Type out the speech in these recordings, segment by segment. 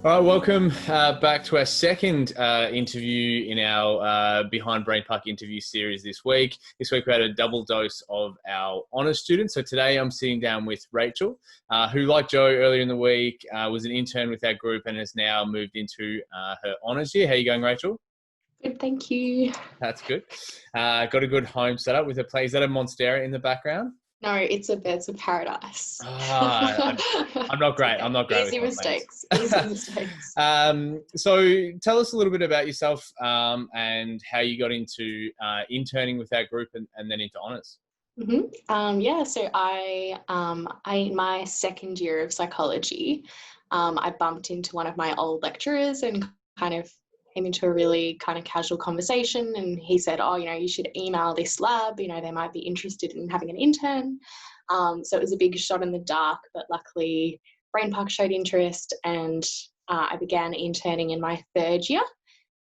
All right, welcome back to our second interview in our Behind BrainPark interview series this week. This week we had a double dose of our honours students. So today I'm sitting down with Rachel, who, like Joe earlier in the week, was an intern with our group and has now moved into her honours year. How are you going, Rachel? Good, thank you. That's good. Got a good home setup with a play. Is that a Monstera in the background? No, it's a Birds of Paradise. I'm not great. Okay. I'm not great. Easy with mistakes. Easy mistakes. So tell us a little bit about yourself and how you got into interning with our group and then into honours. So I in my second year of psychology, I bumped into one of my old lecturers and kind of came into a really kind of casual conversation, and he said, you should email this lab, they might be interested in having an intern. So it was a big shot in the dark, but luckily BrainPark showed interest, and I began interning in my third year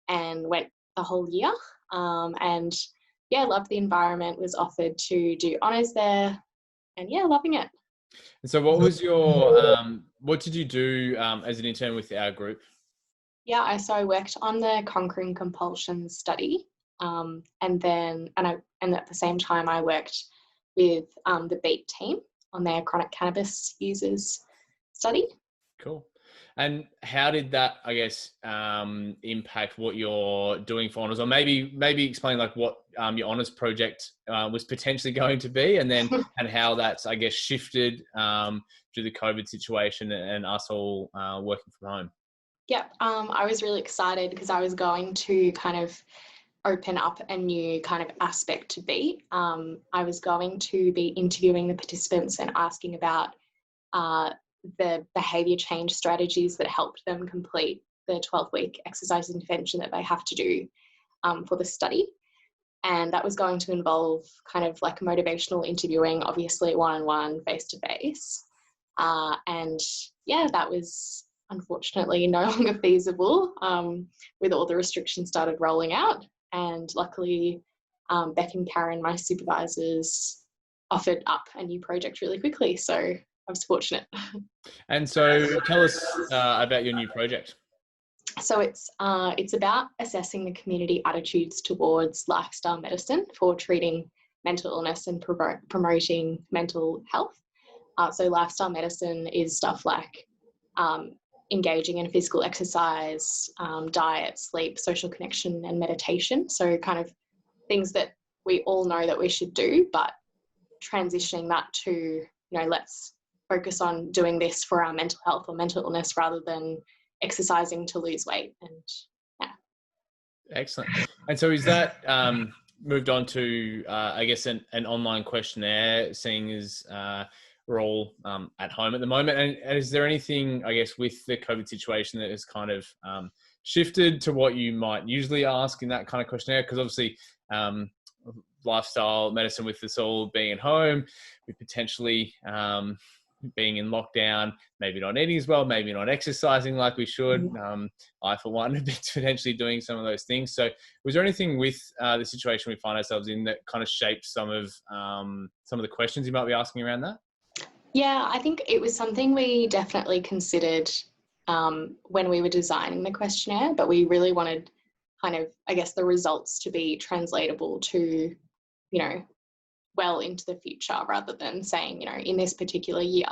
and went the whole year. Loved the environment, was offered to do honours there, and loving it. And so what was your, what did you do as an intern with our group? So I worked on the Conquering Compulsion study, and at the same time I worked with the BEAT team on their chronic cannabis users study. Cool. And how did that, I guess, impact what you're doing for honours? Or maybe explain like what your honours project was potentially going to be, and then and how that's, I guess, shifted through the COVID situation and us all working from home. I was really excited because I was going to kind of open up a new kind of aspect to BEAT. I was going to be interviewing the participants and asking about the behaviour change strategies that helped them complete the 12-week exercise intervention that they have to do for the study. And that was going to involve kind of like motivational interviewing, obviously one-on-one, face-to-face. That was unfortunately no longer feasible with all the restrictions started rolling out. And luckily, Beck and Karen, my supervisors, offered up a new project really quickly. So I was fortunate. And so tell us about your new project. So it's about assessing the community attitudes towards lifestyle medicine for treating mental illness and promoting mental health. So lifestyle medicine is stuff like engaging in physical exercise, diet, sleep, social connection, and meditation. So kind of things that we all know that we should do, but transitioning that to, let's focus on doing this for our mental health or mental illness rather than exercising to lose weight. And Excellent. And so is that moved on to, I guess, an online questionnaire, seeing as we're all at home at the moment. And is there anything, I guess, with the COVID situation that has kind of shifted to what you might usually ask in that kind of questionnaire? Because obviously lifestyle medicine, with us all being at home, with potentially being in lockdown, maybe not eating as well, maybe not exercising like we should. I, for one, have been potentially doing some of those things. So was there anything with the situation we find ourselves in that kind of shaped some of the questions you might be asking around that? Yeah, I think it was something we definitely considered when we were designing the questionnaire, but we really wanted kind of, I guess, the results to be translatable to, well into the future rather than saying, in this particular year.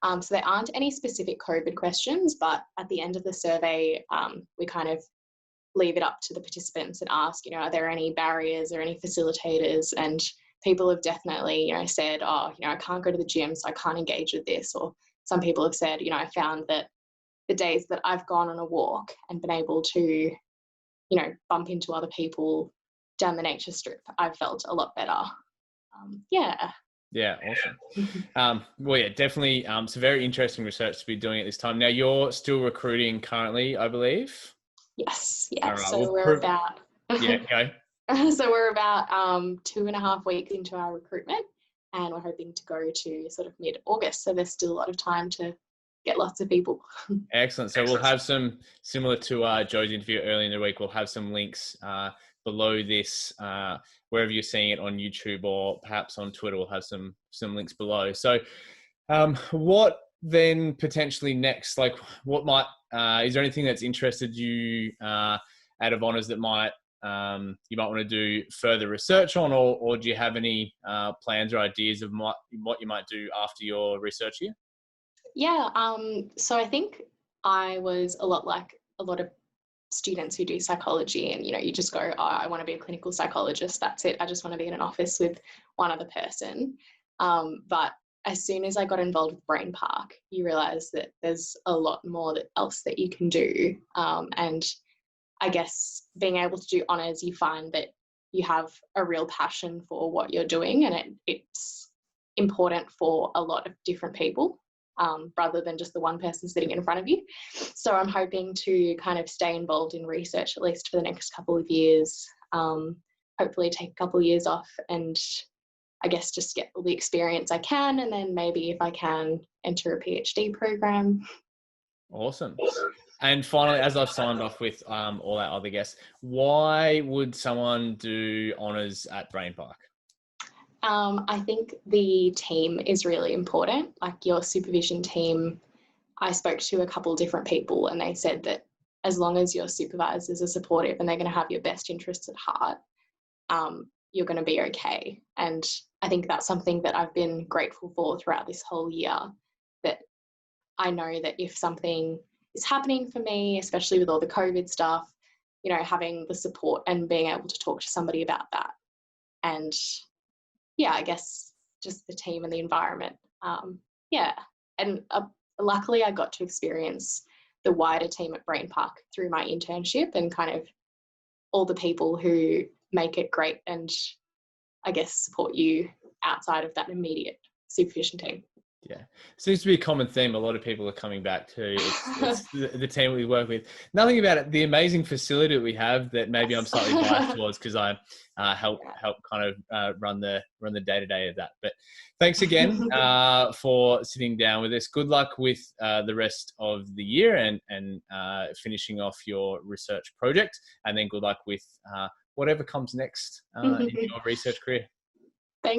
So there aren't any specific COVID questions, but at the end of the survey, we kind of leave it up to the participants and ask, are there any barriers or any facilitators? And people have definitely, said, I can't go to the gym, so I can't engage with this. Or some people have said, I found that the days that I've gone on a walk and been able to, bump into other people down the nature strip, I've felt a lot better. Yeah, awesome. Definitely some very interesting research to be doing at this time. Now, you're still recruiting currently, I believe? Yes. All right, so we're about... go. So we're about 2.5 weeks into our recruitment, and we're hoping to go to sort of mid-August. So there's still a lot of time to get lots of people. Excellent. So we'll have some, similar to Joe's interview earlier in the week, we'll have some links below this, wherever you're seeing it on YouTube or perhaps on Twitter, we'll have some links below. So what then potentially next, like what might, is there anything that's interested you out of honours that might, you might want to do further research on, or do you have any plans or ideas of what you might do after your research year? Yeah, so I think I was a lot like a lot of students who do psychology, and you just go, oh, I want to be a clinical psychologist, that's it, I just want to be in an office with one other person. But as soon as I got involved with BrainPark, you realize that there's a lot more else that you can do. And I guess being able to do honours, you find that you have a real passion for what you're doing, and it's important for a lot of different people, rather than just the one person sitting in front of you. So I'm hoping to kind of stay involved in research at least for the next couple of years, hopefully take a couple of years off, and I guess just get all the experience I can, and then maybe if I can enter a PhD program. Awesome. And finally, as I've signed off with all our other guests, why would someone do honours at BrainPark? I think the team is really important, like your supervision team. I spoke to a couple different people, and they said that as long as your supervisors are supportive and they're going to have your best interests at heart, you're going to be okay. And I think that's something that I've been grateful for throughout this whole year, that I know that if something is happening for me, especially with all the COVID stuff, having the support and being able to talk to somebody about that. And yeah, I guess just the team and the environment. Yeah. And luckily I got to experience the wider team at BrainPark through my internship, and kind of all the people who make it great and I guess support you outside of that immediate supervision team. Yeah, seems to be a common theme. A lot of people are coming back to it's the team we work with. Nothing about it. The amazing facility that we have that maybe I'm slightly biased towards because I help kind of run the day-to-day of that. But thanks again for sitting down with us. Good luck with the rest of the year and finishing off your research project, and then good luck with whatever comes next in your research career.